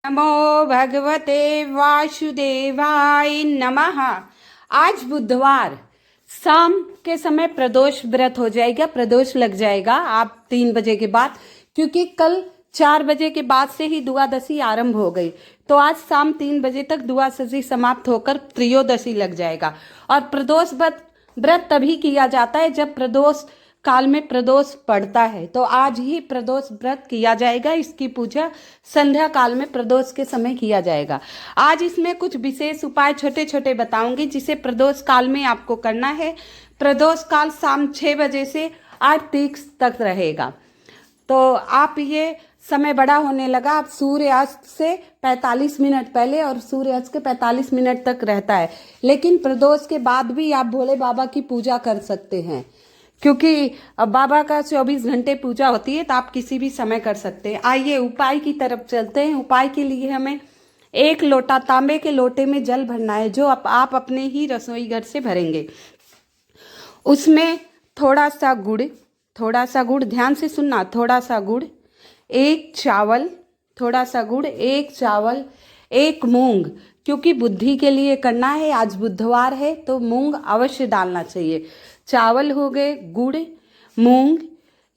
नमो भगवते वासुदेवाय नमः। आज बुधवार शाम के समय प्रदोष व्रत हो जाएगा, प्रदोष लग जाएगा आप 3 बजे के बाद, क्योंकि कल 4 बजे के बाद से ही द्वादशी आरंभ हो गई। तो आज शाम 3 बजे तक द्वादशी समाप्त होकर त्रयोदशी लग जाएगा। और प्रदोष व्रत तभी किया जाता है जब प्रदोष काल में प्रदोष पड़ता है। तो आज ही प्रदोष व्रत किया जाएगा। इसकी पूजा संध्या काल में प्रदोष के समय किया जाएगा। आज इसमें कुछ विशेष उपाय छोटे छोटे बताऊंगी जिसे प्रदोष काल में आपको करना है। प्रदोष काल शाम 6 बजे से 8:30 तक रहेगा। तो आप ये समय बड़ा होने लगा, आप सूर्यास्त से 45 मिनट पहले और सूर्यास्त के 45 मिनट तक रहता है। लेकिन प्रदोष के बाद भी आप भोले बाबा की पूजा कर सकते हैं, क्योंकि अब बाबा का 24 घंटे पूजा होती है, तो आप किसी भी समय कर सकते हैं। आइए उपाय की तरफ चलते हैं। उपाय के लिए हमें 1 लोटा तांबे के लोटे में जल भरना है, जो आप अपने ही रसोई घर से भरेंगे। उसमें थोड़ा सा गुड़, ध्यान से सुनना, थोड़ा सा गुड़, 1 चावल, थोड़ा सा गुड़, 1 चावल, 1 मूंग, क्योंकि बुद्धि के लिए करना है। आज बुधवार है तो मूंग अवश्य डालना चाहिए। चावल हो गए, गुड़, मूंग,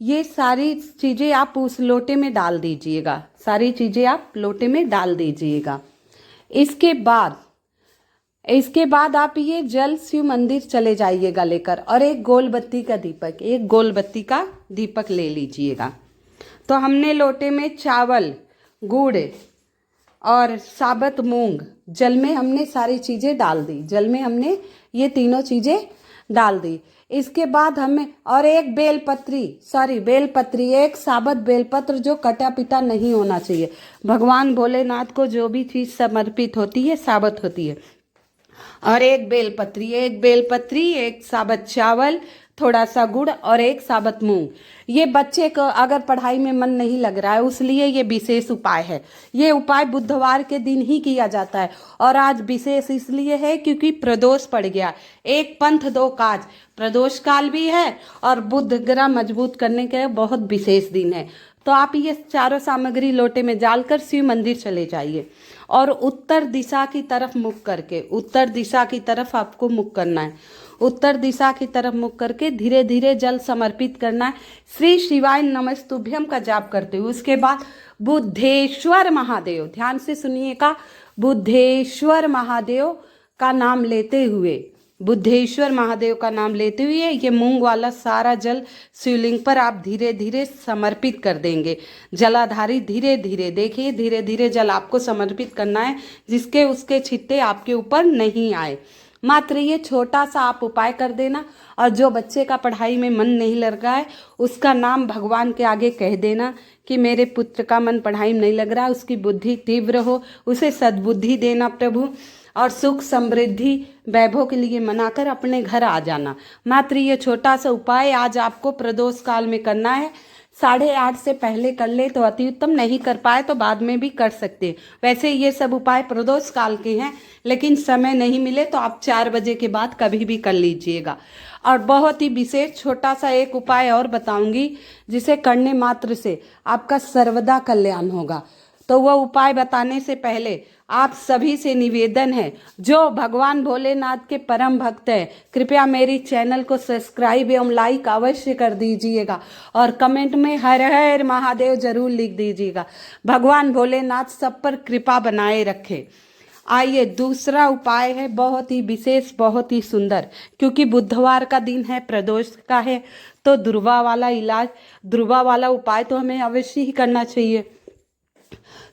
ये सारी चीज़ें आप उस लोटे में डाल दीजिएगा। सारी चीज़ें आप लोटे में डाल दीजिएगा। इसके बाद आप ये जल शिव मंदिर चले जाइएगा लेकर, और एक गोल बत्ती का दीपक ले लीजिएगा। तो हमने लोटे में चावल, गुड़ और साबुत मूंग, जल में हमने सारी चीज़ें डाल दी। जल में हमने ये तीनों चीज़ें डाल दी। इसके बाद हमें और एक बेलपत्री, एक साबुत बेलपत्र जो कटा पिटा नहीं होना चाहिए। भगवान भोलेनाथ को जो भी चीज़ समर्पित होती है साबुत होती है। और एक बेलपत्री, एक साबुत चावल, थोड़ा सा गुड़ और एक साबुत मूंग। ये बच्चे को अगर पढ़ाई में मन नहीं लग रहा है, उसलिए ये विशेष उपाय है। ये उपाय बुधवार के दिन ही किया जाता है, और आज विशेष इसलिए है क्योंकि प्रदोष पड़ गया। एक पंथ दो काज, प्रदोष काल भी है और बुध ग्रह मजबूत करने के बहुत विशेष दिन है। तो आप ये चारों सामग्री लोटे में डालकर शिव मंदिर चले जाइए, और उत्तर दिशा की तरफ मुख करके, उत्तर दिशा की तरफ आपको मुख करना है। उत्तर दिशा की तरफ मुख करके धीरे धीरे जल समर्पित करना है। श्री शिवाय नमस्तुभ्यम का जाप करते हुए उसके बाद बुद्धेश्वर महादेव, ध्यान से सुनिएगा, बुद्धेश्वर महादेव का नाम लेते हुए, ये मूंग वाला सारा जल शिवलिंग पर आप धीरे धीरे समर्पित कर देंगे। जलाधारी धीरे धीरे, देखिए धीरे धीरे जल आपको समर्पित करना है, जिसके उसके छिट्टे आपके ऊपर नहीं आए। मात्र ये छोटा सा आप उपाय कर देना। और जो बच्चे का पढ़ाई में मन नहीं लग रहा है, उसका नाम भगवान के आगे कह देना कि मेरे पुत्र का मन पढ़ाई में नहीं लग रहा, उसकी बुद्धि तीव्र हो, उसे सद्बुद्धि देना प्रभु, और सुख समृद्धि वैभव के लिए मनाकर अपने घर आ जाना। मात्र ये छोटा सा उपाय आज आपको प्रदोष काल में करना है। 8:30 से पहले कर ले तो अति उत्तम, नहीं कर पाए तो बाद में भी कर सकते हैं। वैसे ये सब उपाय प्रदोष काल के हैं, लेकिन समय नहीं मिले तो आप 4 बजे के बाद कभी भी कर लीजिएगा। और बहुत ही विशेष छोटा सा एक उपाय और बताऊंगी, जिसे करने मात्र से आपका सर्वदा कल्याण होगा। तो वह उपाय बताने से पहले आप सभी से निवेदन है, जो भगवान भोलेनाथ के परम भक्त हैं, कृपया मेरी चैनल को सब्सक्राइब एवं लाइक अवश्य कर दीजिएगा, और कमेंट में हर हर महादेव जरूर लिख दीजिएगा। भगवान भोलेनाथ सब पर कृपा बनाए रखे। आइए दूसरा उपाय है, बहुत ही विशेष, बहुत ही सुंदर, क्योंकि बुधवार का दिन है, प्रदोष का है, तो दुर्वा वाला उपाय तो हमें अवश्य ही करना चाहिए।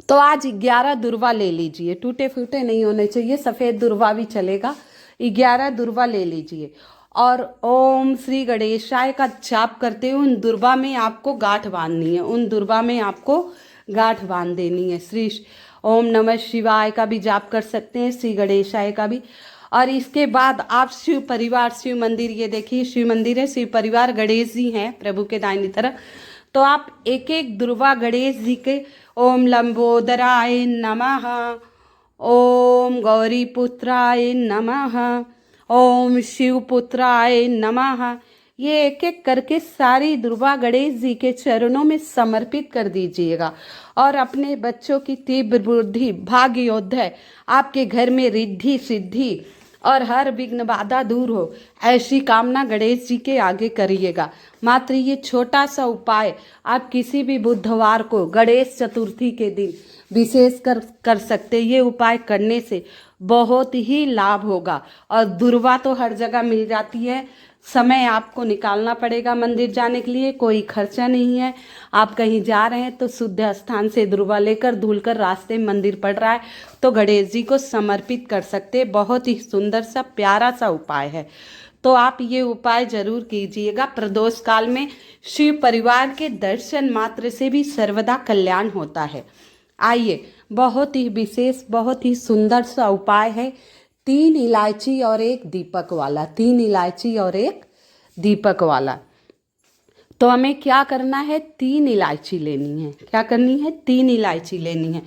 तो आज 11 दुर्वा ले लीजिए, टूटे फूटे नहीं होने चाहिए, सफ़ेद दुर्वा भी चलेगा। 11 दुर्वा ले लीजिए, और ओम श्री गणेशाय का जाप करते हुए उन दुर्वा में आपको गांठ बांधनी है, बांध देनी है। श्री ओम नमः शिवाय का भी जाप कर सकते हैं, श्री गणेशाय का भी। और इसके बाद आप शिव परिवार, शिव मंदिर, ये देखिए शिव मंदिर है, शिव परिवार गणेश जी हैं प्रभु के दाहिनी तरफ। तो आप एक एक दुर्वा गणेश जी के ओम लंबोदराय नमः, ओम गौरीपुत्राय नमः, ओम शिवपुत्राय नमः, ये एक एक करके सारी दुर्वा गणेश जी के चरणों में समर्पित कर दीजिएगा और अपने बच्चों की तीव्र बुद्धि भाग्य योद्धा आपके घर में रिद्धि सिद्धि और हर विघ्न बाधा दूर हो, ऐसी कामना गणेश जी के आगे करिएगा। मात्र ये छोटा सा उपाय आप किसी भी बुधवार को गणेश चतुर्थी के दिन विशेष कर सकते। ये उपाय करने से बहुत ही लाभ होगा और दुर्वा तो हर जगह मिल जाती है। समय आपको निकालना पड़ेगा मंदिर जाने के लिए, कोई खर्चा नहीं है। आप कहीं जा रहे हैं तो शुद्ध स्थान से दुर्वा लेकर धुलकर रास्ते में मंदिर पड़ रहा है तो गणेश जी को समर्पित कर सकते। बहुत ही सुंदर सा प्यारा सा उपाय है, तो आप ये उपाय जरूर कीजिएगा। प्रदोष काल में शिव परिवार के दर्शन मात्र से भी सर्वदा कल्याण होता है। आइए, बहुत ही विशेष बहुत ही सुंदर सा उपाय है। 3 इलायची और 1 दीपक वाला, 3 इलायची और 1 दीपक वाला। तो हमें क्या करना है, 3 इलायची लेनी है। क्या करनी है, 3 इलायची लेनी है।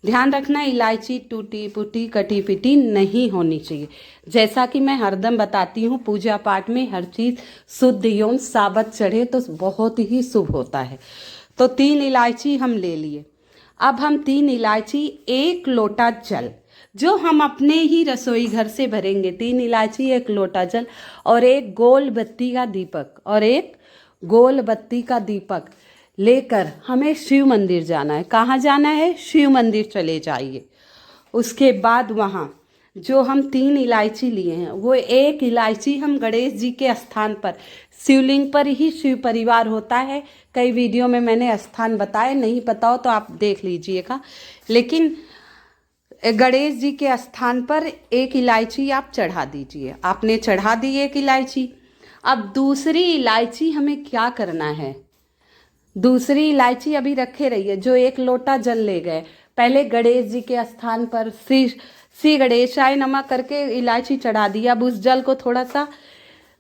ध्यान रखना, इलायची टूटी फूटी कटी पिटी नहीं होनी चाहिए। जैसा कि मैं हरदम बताती हूँ, पूजा पाठ में हर चीज़ शुद्ध एवं साबत चढ़े तो बहुत ही शुभ होता है। तो 3 इलायची हम ले लिए। अब हम 3 इलायची, 1 लोटा जल जो हम अपने ही रसोई घर से भरेंगे, 3 इलायची 1 लोटा जल और 1 गोल बत्ती का दीपक और 1 गोल बत्ती का दीपक लेकर हमें शिव मंदिर जाना है। कहाँ जाना है, शिव मंदिर चले जाइए। उसके बाद वहाँ जो हम 3 इलायची लिए हैं वो 1 इलायची हम गणेश जी के स्थान पर, शिवलिंग पर ही शिव परिवार होता है। कई वीडियो में मैंने स्थान बताए, नहीं पता हो तो आप देख लीजिएगा। लेकिन गणेश जी के स्थान पर 1 इलायची आप चढ़ा दीजिए। आपने चढ़ा दी 1 इलायची। अब दूसरी इलायची हमें क्या करना है, दूसरी इलायची अभी रखे रहिए। जो 1 लोटा जल ले गए, पहले गणेश जी के स्थान पर श्री गणेशाय नमः करके इलायची चढ़ा दिया। अब उस जल को थोड़ा सा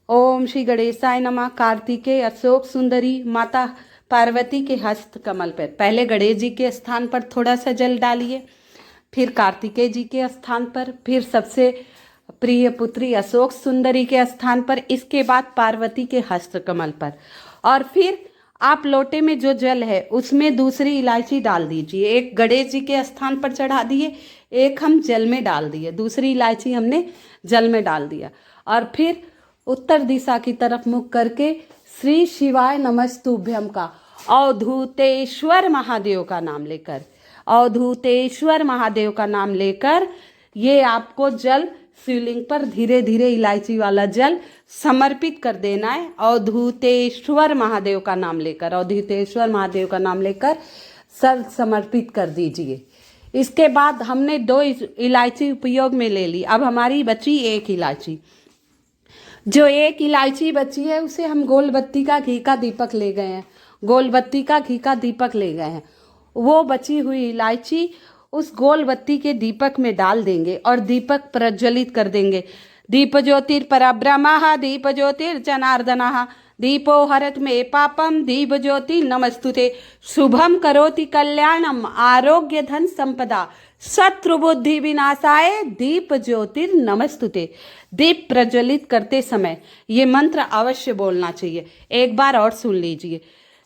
ओम श्री गणेशाय नमः, कार्तिकेय अशोक सुंदरी माता पार्वती के हस्त कमल पर पहले गणेश जी के स्थान पर थोड़ा सा जल डालिए, फिर कार्तिकेय जी के स्थान पर, फिर सबसे प्रिय पुत्री अशोक सुंदरी के स्थान पर, इसके बाद पार्वती के हस्त कमल पर, और फिर आप लोटे में जो जल है उसमें दूसरी इलायची डाल दीजिए। 1 गणेश जी के स्थान पर चढ़ा दिए, 1 हम जल में डाल दिए, दूसरी इलायची हमने जल में डाल दिया। और फिर उत्तर दिशा की तरफ मुख करके श्री शिवाय नमस्तुभ्यम का अवधूतेश्वर महादेव का नाम लेकर, अवधूतेश्वर महादेव का नाम लेकर ये आपको जल शिवलिंग पर धीरे धीरे इलायची वाला जल समर्पित कर देना है। अवधूतेश्वर महादेव का नाम लेकर, अवधूतेश्वर महादेव का नाम लेकर सर समर्पित कर दीजिए। इसके बाद हमने 2 इलायची उपयोग में ले ली। अब हमारी बची 1 इलायची। जो 1 इलायची बची है उसे हम गोल बत्ती का घी का दीपक ले गए हैं, गोल बत्ती का घी का दीपक ले गए हैं। वो बची हुई इलायची उस गोल बत्ती के दीपक में डाल देंगे और दीपक प्रज्वलित कर देंगे। दीप ज्योतिर्परब्रह्मः दीप ज्योतिर्जनार्दनः दीपो हरत मे पापम दीप ज्योति नमस्तुते शुभम करोति कल्याणम आरोग्य धन संपदा शत्रु बुद्धि विनाशाय दीप ज्योतिर नमस्तुते। दीप प्रज्वलित करते समय ये मंत्र अवश्य बोलना चाहिए। एक बार और सुन लीजिए।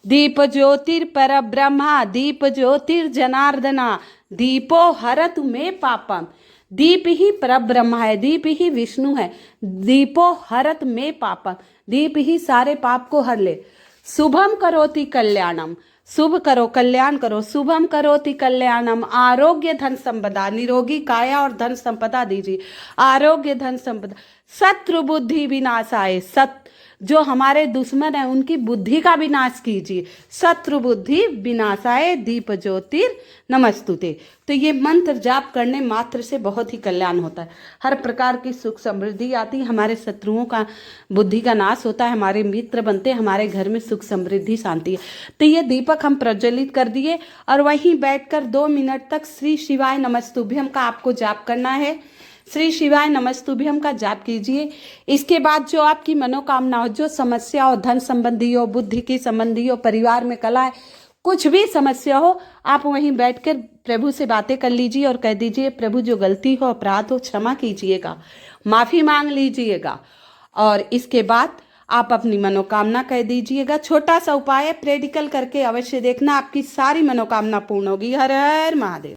दीप ज्योतिर्परब्रह्मा दीप ज्योतिर्जनार्दना दीपो हरत मे पापम। दीप ही परब्रह्म है, दीप ही विष्णु है। दीपो हरत मे पापम, दीप ही सारे पाप को हर ले। शुभम करोति कल्याणम, शुभ करो कल्याण करो। शुभम करोति कल्याणम आरोग्य धन संपदा, निरोगी काया और धन संपदा दीजिए। आरोग्य धन संपदा शत्रु बुद्धि विनाशाय, जो हमारे दुश्मन है उनकी बुद्धि का विनाश कीजिए। शत्रु बुद्धि विनाशाय दीप ज्योतिर नमस्तुते। तो ये मंत्र जाप करने मात्र से बहुत ही कल्याण होता है। हर प्रकार की सुख समृद्धि आती है, हमारे शत्रुओं का बुद्धि का नाश होता है, हमारे मित्र बनते हैं, हमारे घर में सुख समृद्धि शांति है। तो ये दीपक हम प्रज्वलित कर दिए और वहीं बैठकर 2 मिनट तक श्री शिवाय नमस्तुभ्यम का आपको जाप करना है। श्री शिवाय नमस्तुभ्यम का जाप कीजिए। इसके बाद जो आपकी मनोकामना हो, जो समस्या हो, धन संबंधी हो, बुद्धि की संबंधी हो, परिवार में कला है, कुछ भी समस्या हो, आप वहीं बैठकर प्रभु से बातें कर लीजिए और कह दीजिए प्रभु जो गलती हो अपराध हो क्षमा कीजिएगा, माफ़ी मांग लीजिएगा। और इसके बाद आप अपनी मनोकामना कह दीजिएगा। छोटा सा उपाय है, प्रैक्टिकल करके अवश्य देखना, आपकी सारी मनोकामना पूर्ण होगी। हर हर महादेव।